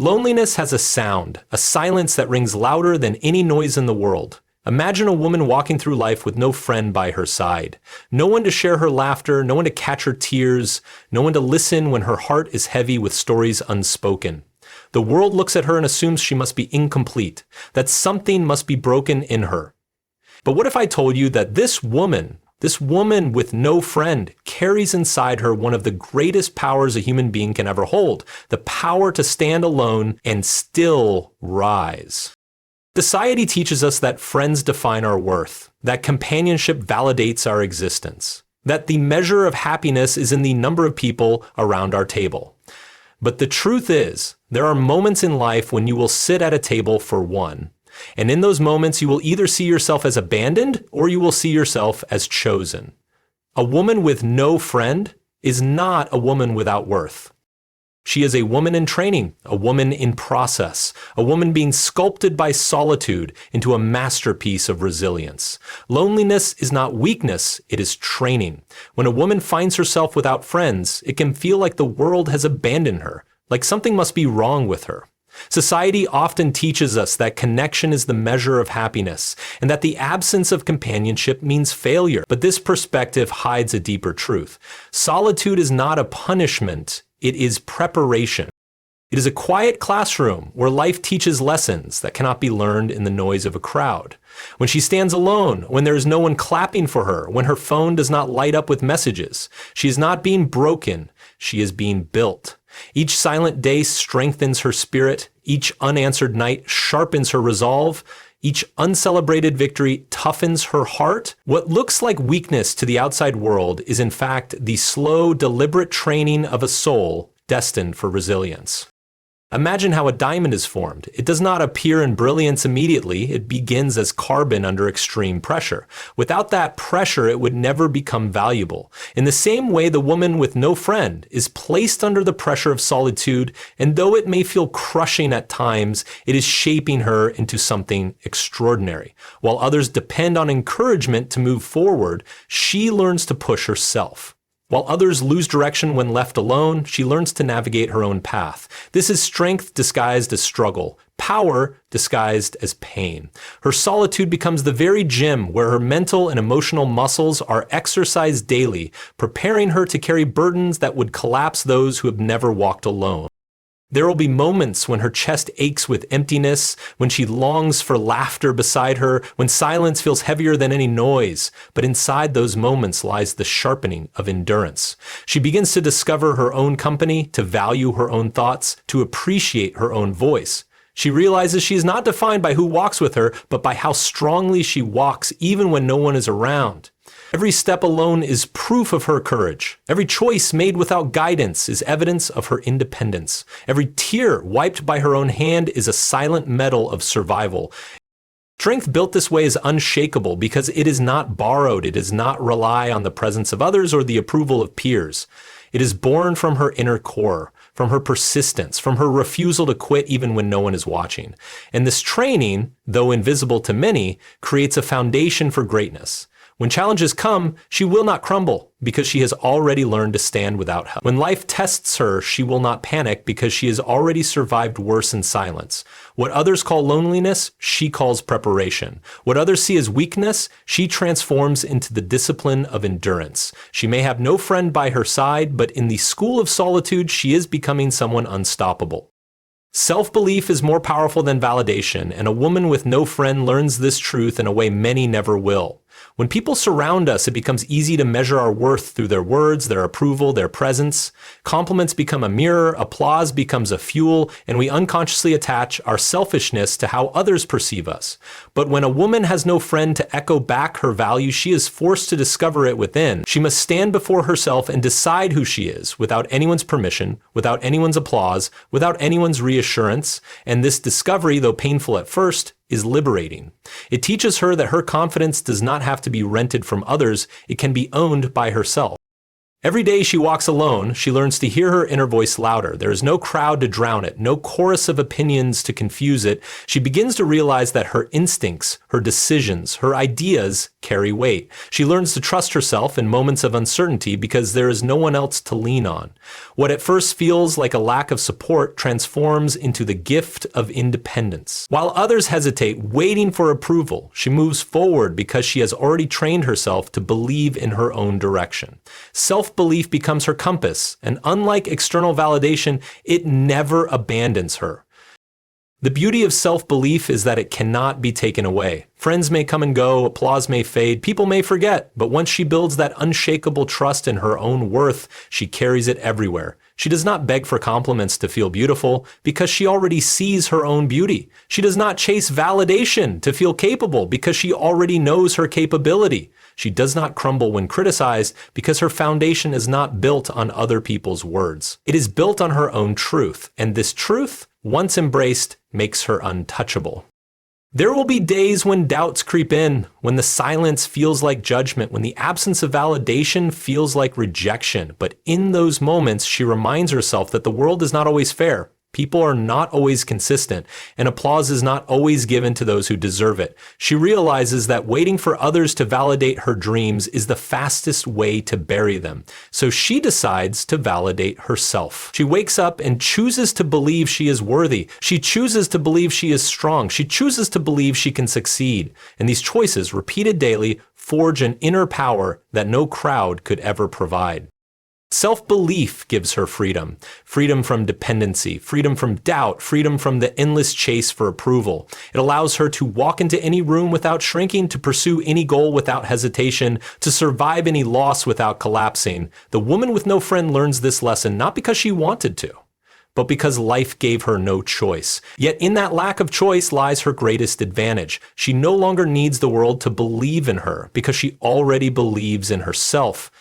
Loneliness has a sound, a silence that rings louder than any noise in the world. Imagine a woman walking through life with no friend by her side. No one to share her laughter, no one to catch her tears, no one to listen when her heart is heavy with stories unspoken. The world looks at her and assumes she must be incomplete, that something must be broken in her. But what if I told you that this woman with no friend, carries inside her one of the greatest powers a human being can ever hold, the power to stand alone and still rise? Society teaches us that friends define our worth, that companionship validates our existence, that the measure of happiness is in the number of people around our table. But the truth is, there are moments in life when you will sit at a table for one. And in those moments, you will either see yourself as abandoned or you will see yourself as chosen. A woman with no friend is not a woman without worth. She is a woman in training, a woman in process, a woman being sculpted by solitude into a masterpiece of resilience. Loneliness is not weakness, it is training. When a woman finds herself without friends, it can feel like the world has abandoned her, like something must be wrong with her. Society often teaches us that connection is the measure of happiness, and that the absence of companionship means failure. But this perspective hides a deeper truth. Solitude is not a punishment. It is preparation. It is a quiet classroom where life teaches lessons that cannot be learned in the noise of a crowd. When she stands alone, when there is no one clapping for her, when her phone does not light up with messages, she is not being broken, she is being built. Each silent day strengthens her spirit, each unanswered night sharpens her resolve, each uncelebrated victory toughens her heart. What looks like weakness to the outside world is in fact the slow, deliberate training of a soul destined for resilience. Imagine how a diamond is formed. It does not appear in brilliance immediately. It begins as carbon under extreme pressure. Without that pressure, it would never become valuable. In the same way, the woman with no friend is placed under the pressure of solitude, and though it may feel crushing at times, it is shaping her into something extraordinary. While others depend on encouragement to move forward, she learns to push herself. While others lose direction when left alone, she learns to navigate her own path. This is strength disguised as struggle, power disguised as pain. Her solitude becomes the very gym where her mental and emotional muscles are exercised daily, preparing her to carry burdens that would collapse those who have never walked alone. There will be moments when her chest aches with emptiness, when she longs for laughter beside her, when silence feels heavier than any noise. But inside those moments lies the sharpening of endurance. She begins to discover her own company, to value her own thoughts, to appreciate her own voice. She realizes she is not defined by who walks with her, but by how strongly she walks even when no one is around. Every step alone is proof of her courage. Every choice made without guidance is evidence of her independence. Every tear wiped by her own hand is a silent medal of survival. Strength built this way is unshakable because it is not borrowed. It does not rely on the presence of others or the approval of peers. It is born from her inner core, from her persistence, from her refusal to quit even when no one is watching. And this training, though invisible to many, creates a foundation for greatness. When challenges come, she will not crumble because she has already learned to stand without help. When life tests her, she will not panic because she has already survived worse in silence. What others call loneliness, she calls preparation. What others see as weakness, she transforms into the discipline of endurance. She may have no friend by her side, but in the school of solitude, she is becoming someone unstoppable. Self-belief is more powerful than validation, and a woman with no friend learns this truth in a way many never will. When people surround us, it becomes easy to measure our worth through their words, their approval, their presence. Compliments become a mirror, applause becomes a fuel, and we unconsciously attach our selfishness to how others perceive us. But when a woman has no friend to echo back her value, she is forced to discover it within. She must stand before herself and decide who she is, without anyone's permission, without anyone's applause, without anyone's reassurance. And this discovery, though painful at first, is liberating. It teaches her that her confidence does not have to be rented from others, it can be owned by herself. Every day she walks alone, she learns to hear her inner voice louder. There is no crowd to drown it, no chorus of opinions to confuse it. She begins to realize that her instincts, her decisions, her ideas carry weight. She learns to trust herself in moments of uncertainty because there is no one else to lean on. What at first feels like a lack of support transforms into the gift of independence. While others hesitate, waiting for approval, she moves forward because she has already trained herself to believe in her own direction. Self-belief becomes her compass, and unlike external validation, it never abandons her. The beauty of self-belief is that it cannot be taken away. Friends may come and go, applause may fade, people may forget, but once she builds that unshakable trust in her own worth, she carries it everywhere. She does not beg for compliments to feel beautiful because she already sees her own beauty. She does not chase validation to feel capable because she already knows her capability. She does not crumble when criticized because her foundation is not built on other people's words. It is built on her own truth, and this truth, once embraced, makes her untouchable. There will be days when doubts creep in, when the silence feels like judgment, when the absence of validation feels like rejection. But in those moments, she reminds herself that the world is not always fair. People are not always consistent, and applause is not always given to those who deserve it. She realizes that waiting for others to validate her dreams is the fastest way to bury them. So she decides to validate herself. She wakes up and chooses to believe she is worthy. She chooses to believe she is strong. She chooses to believe she can succeed. And these choices, repeated daily, forge an inner power that no crowd could ever provide. Self-belief gives her freedom. Freedom from dependency, freedom from doubt, freedom from the endless chase for approval. It allows her to walk into any room without shrinking, to pursue any goal without hesitation, to survive any loss without collapsing. The woman with no friend learns this lesson not because she wanted to, but because life gave her no choice. Yet in that lack of choice lies her greatest advantage. She no longer needs the world to believe in her because she already believes in herself.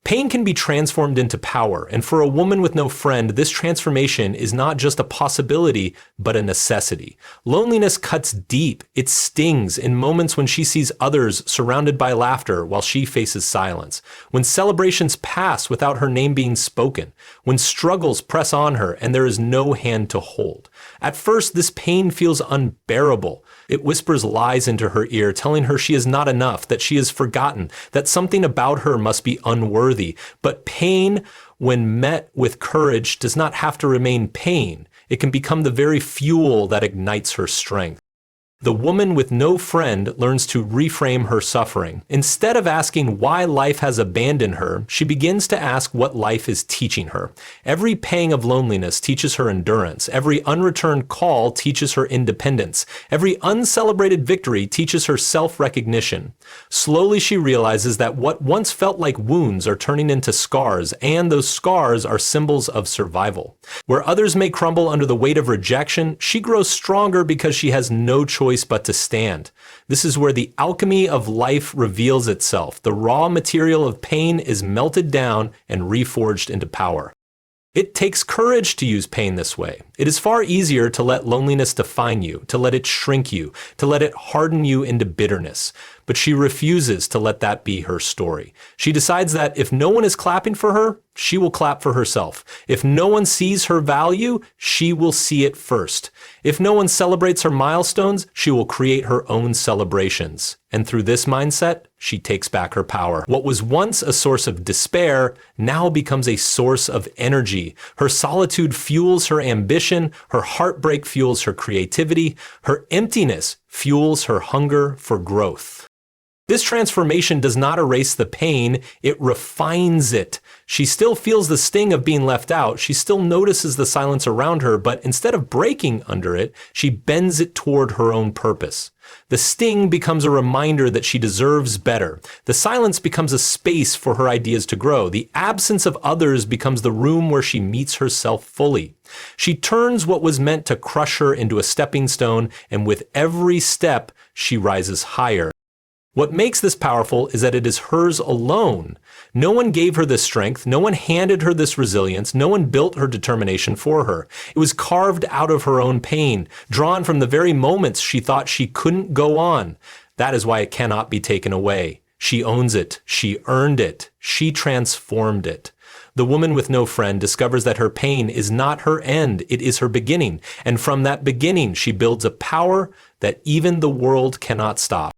Pain can be transformed into power, and for a woman with no friend, this transformation is not just a possibility, but a necessity. Loneliness cuts deep. It stings in moments when she sees others surrounded by laughter while she faces silence. When celebrations pass without her name being spoken. When struggles press on her and there is no hand to hold. At first, this pain feels unbearable. It whispers lies into her ear, telling her she is not enough, that she is forgotten, that something about her must be unworthy. But pain, when met with courage, does not have to remain pain. It can become the very fuel that ignites her strength. The woman with no friend learns to reframe her suffering. Instead of asking why life has abandoned her, she begins to ask what life is teaching her. Every pang of loneliness teaches her endurance. Every unreturned call teaches her independence. Every uncelebrated victory teaches her self-recognition. Slowly she realizes that what once felt like wounds are turning into scars, and those scars are symbols of survival. Where others may crumble under the weight of rejection, she grows stronger because she has no choice but to stand. This is where the alchemy of life reveals itself. The raw material of pain is melted down and reforged into power. It takes courage to use pain this way. It is far easier to let loneliness define you, to let it shrink you, to let it harden you into bitterness. But she refuses to let that be her story. She decides that if no one is clapping for her, she will clap for herself. If no one sees her value, she will see it first. If no one celebrates her milestones, she will create her own celebrations. And through this mindset, she takes back her power. What was once a source of despair now becomes a source of energy. Her solitude fuels her ambition. Her heartbreak fuels her creativity. Her emptiness fuels her hunger for growth. This transformation does not erase the pain, it refines it. She still feels the sting of being left out. She still notices the silence around her, but instead of breaking under it, she bends it toward her own purpose. The sting becomes a reminder that she deserves better. The silence becomes a space for her ideas to grow. The absence of others becomes the room where she meets herself fully. She turns what was meant to crush her into a stepping stone, and with every step, she rises higher. What makes this powerful is that it is hers alone. No one gave her this strength. No one handed her this resilience. No one built her determination for her. It was carved out of her own pain, drawn from the very moments she thought she couldn't go on. That is why it cannot be taken away. She owns it. She earned it. She transformed it. The woman with no friend discovers that her pain is not her end, it is her beginning. And from that beginning, she builds a power that even the world cannot stop.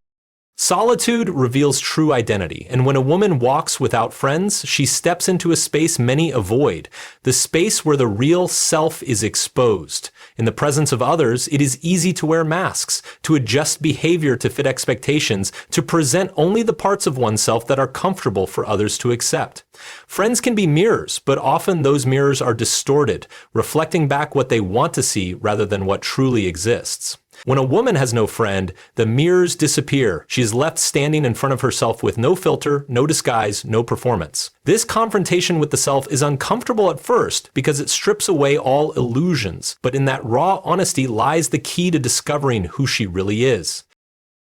Solitude reveals true identity, and when a woman walks without friends, she steps into a space many avoid, the space where the real self is exposed. In the presence of others, it is easy to wear masks, to adjust behavior to fit expectations, to present only the parts of oneself that are comfortable for others to accept. Friends can be mirrors, but often those mirrors are distorted, reflecting back what they want to see rather than what truly exists. When a woman has no friend, the mirrors disappear. She is left standing in front of herself with no filter, no disguise, no performance. This confrontation with the self is uncomfortable at first because it strips away all illusions, but in that raw honesty lies the key to discovering who she really is.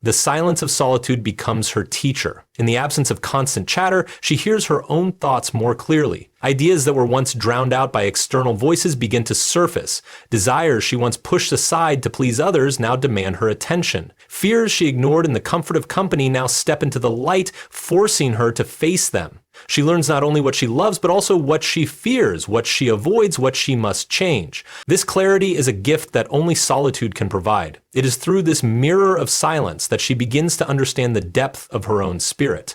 The silence of solitude becomes her teacher. In the absence of constant chatter, she hears her own thoughts more clearly. Ideas that were once drowned out by external voices begin to surface. Desires she once pushed aside to please others now demand her attention. Fears she ignored in the comfort of company now step into the light, forcing her to face them. She learns not only what she loves, but also what she fears, what she avoids, what she must change. This clarity is a gift that only solitude can provide. It is through this mirror of silence that she begins to understand the depth of her own spirit.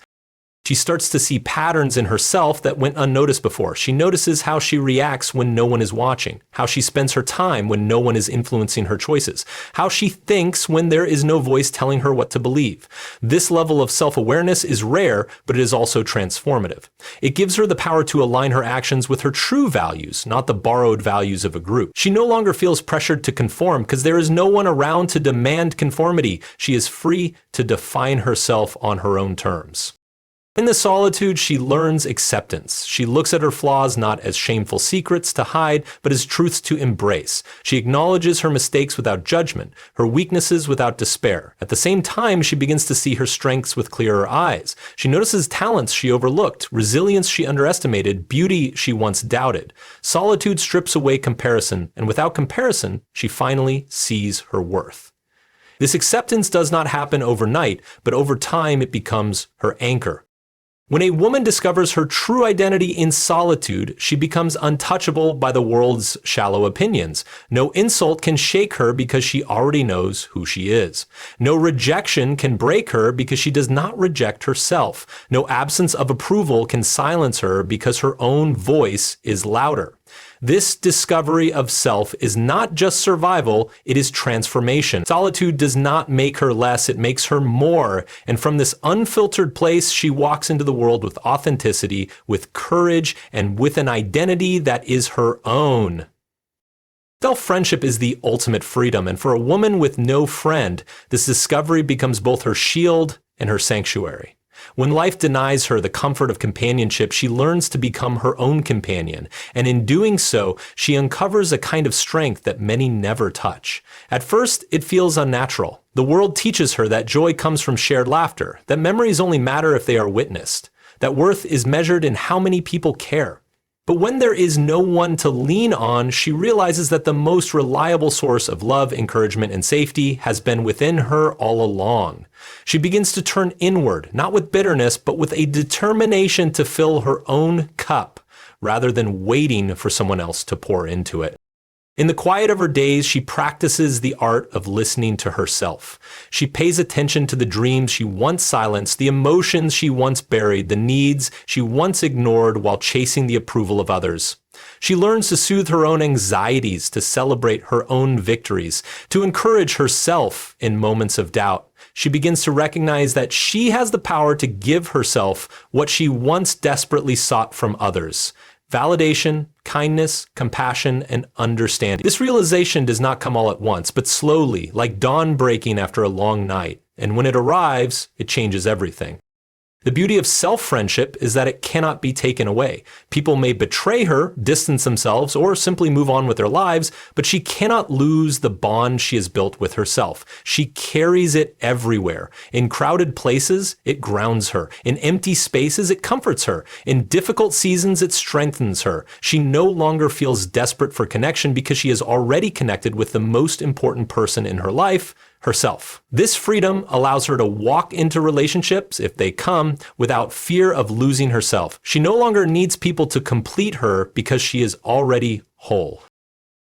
She starts to see patterns in herself that went unnoticed before. She notices how she reacts when no one is watching, how she spends her time when no one is influencing her choices, how she thinks when there is no voice telling her what to believe. This level of self-awareness is rare, but it is also transformative. It gives her the power to align her actions with her true values, not the borrowed values of a group. She no longer feels pressured to conform because there is no one around to demand conformity. She is free to define herself on her own terms. In the solitude, she learns acceptance. She looks at her flaws not as shameful secrets to hide, but as truths to embrace. She acknowledges her mistakes without judgment, her weaknesses without despair. At the same time, she begins to see her strengths with clearer eyes. She notices talents she overlooked, resilience she underestimated, beauty she once doubted. Solitude strips away comparison, and without comparison, she finally sees her worth. This acceptance does not happen overnight, but over time it becomes her anchor. When a woman discovers her true identity in solitude, she becomes untouchable by the world's shallow opinions. No insult can shake her because she already knows who she is. No rejection can break her because she does not reject herself. No absence of approval can silence her because her own voice is louder. This discovery of self is not just survival, it is transformation. Solitude does not make her less, it makes her more. And from this unfiltered place, she walks into the world with authenticity, with courage, and with an identity that is her own. Self-friendship is the ultimate freedom, and for a woman with no friend, this discovery becomes both her shield and her sanctuary. When life denies her the comfort of companionship, she learns to become her own companion, and in doing so, she uncovers a kind of strength that many never touch. At first, it feels unnatural. The world teaches her that joy comes from shared laughter, that memories only matter if they are witnessed, that worth is measured in how many people care. But when there is no one to lean on, she realizes that the most reliable source of love, encouragement, and safety has been within her all along. She begins to turn inward, not with bitterness, but with a determination to fill her own cup, rather than waiting for someone else to pour into it. In the quiet of her days, she practices the art of listening to herself. She pays attention to the dreams she once silenced, the emotions she once buried, the needs she once ignored while chasing the approval of others. She learns to soothe her own anxieties, to celebrate her own victories, to encourage herself in moments of doubt. She begins to recognize that she has the power to give herself what she once desperately sought from others: validation, kindness, compassion, and understanding. This realization does not come all at once, but slowly, like dawn breaking after a long night. And when it arrives, it changes everything. The beauty of self-friendship is that it cannot be taken away. People may betray her, distance themselves, or simply move on with their lives, but she cannot lose the bond she has built with herself. She carries it everywhere. In crowded places, it grounds her. In empty spaces, it comforts her. In difficult seasons, it strengthens her. She no longer feels desperate for connection because she is already connected with the most important person in her life, herself. This freedom allows her to walk into relationships, if they come, without fear of losing herself. She no longer needs people to complete her because she is already whole.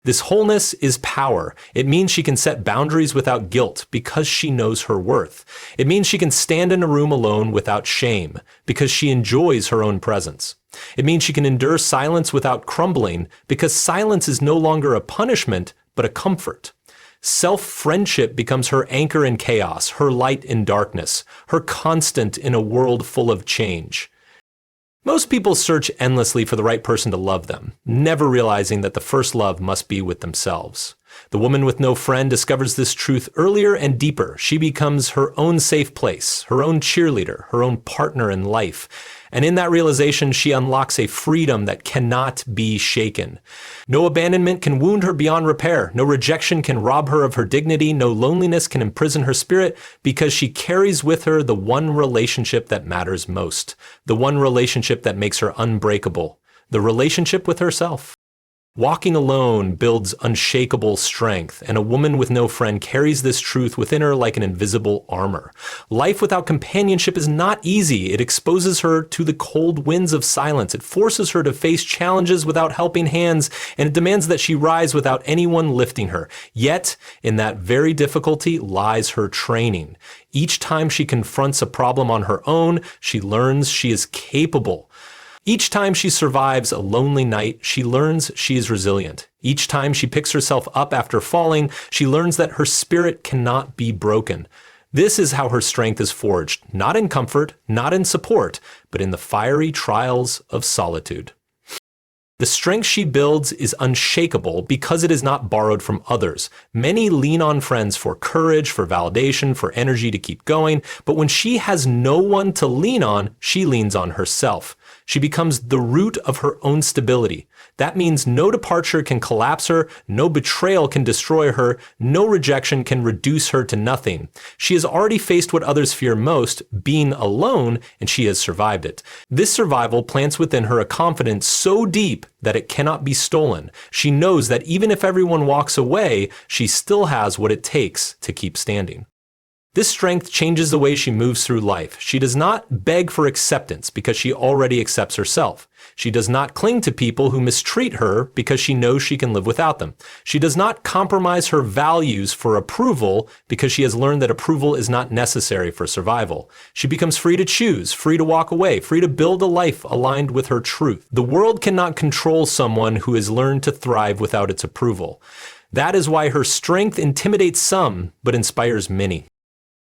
This wholeness is power. It means she can set boundaries without guilt because she knows her worth. It means she can stand in a room alone without shame because she enjoys her own presence. It means she can endure silence without crumbling because silence is no longer a punishment, but a comfort. Self-friendship becomes her anchor in chaos, her light in darkness, her constant in a world full of change. Most people search endlessly for the right person to love them, never realizing that the first love must be with themselves. The woman with no friend discovers this truth earlier and deeper. She becomes her own safe place, her own cheerleader, her own partner in life. And in that realization, she unlocks a freedom that cannot be shaken. No abandonment can wound her beyond repair. No rejection can rob her of her dignity. No loneliness can imprison her spirit because she carries with her the one relationship that matters most, the one relationship that makes her unbreakable, the relationship with herself. Walking alone builds unshakable strength, and a woman with no friend carries this truth within her like an invisible armor. Life without companionship is not easy. It exposes her to the cold winds of silence. It forces her to face challenges without helping hands, and it demands that she rise without anyone lifting her. Yet, in that very difficulty lies her training. Each time she confronts a problem on her own, she learns she is capable. Each time she survives a lonely night, she learns she is resilient. Each time she picks herself up after falling, she learns that her spirit cannot be broken. This is how her strength is forged, not in comfort, not in support, but in the fiery trials of solitude. The strength she builds is unshakable because it is not borrowed from others. Many lean on friends for courage, for validation, for energy to keep going, but when she has no one to lean on, she leans on herself. She becomes the root of her own stability. That means no departure can collapse her, no betrayal can destroy her, no rejection can reduce her to nothing. She has already faced what others fear most, being alone, and she has survived it. This survival plants within her a confidence so deep that it cannot be stolen. She knows that even if everyone walks away, she still has what it takes to keep standing. This strength changes the way she moves through life. She does not beg for acceptance because she already accepts herself. She does not cling to people who mistreat her because she knows she can live without them. She does not compromise her values for approval because she has learned that approval is not necessary for survival. She becomes free to choose, free to walk away, free to build a life aligned with her truth. The world cannot control someone who has learned to thrive without its approval. That is why her strength intimidates some, but inspires many.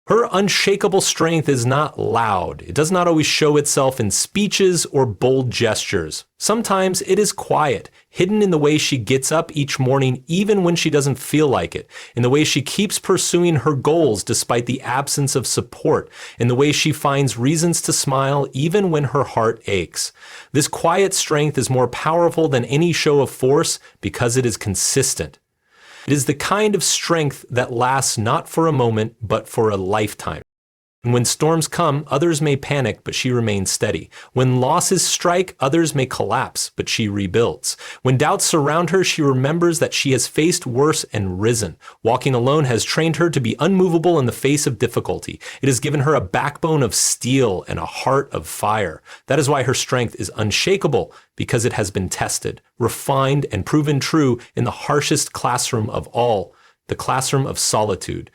Her unshakable strength is not loud. It does not always show itself in speeches or bold gestures. Sometimes it is quiet, hidden in the way she gets up each morning even when she doesn't feel like it, in the way she keeps pursuing her goals despite the absence of support, in the way she finds reasons to smile even when her heart aches. This quiet strength is more powerful than any show of force because it is consistent. It is the kind of strength that lasts not for a moment, but for a lifetime. And when storms come, others may panic, but she remains steady. When losses strike, others may collapse, but she rebuilds. When doubts surround her, she remembers that she has faced worse and risen. Walking alone has trained her to be unmovable in the face of difficulty. It has given her a backbone of steel and a heart of fire. That is why her strength is unshakable, because it has been tested, refined, and proven true in the harshest classroom of all, the classroom of solitude.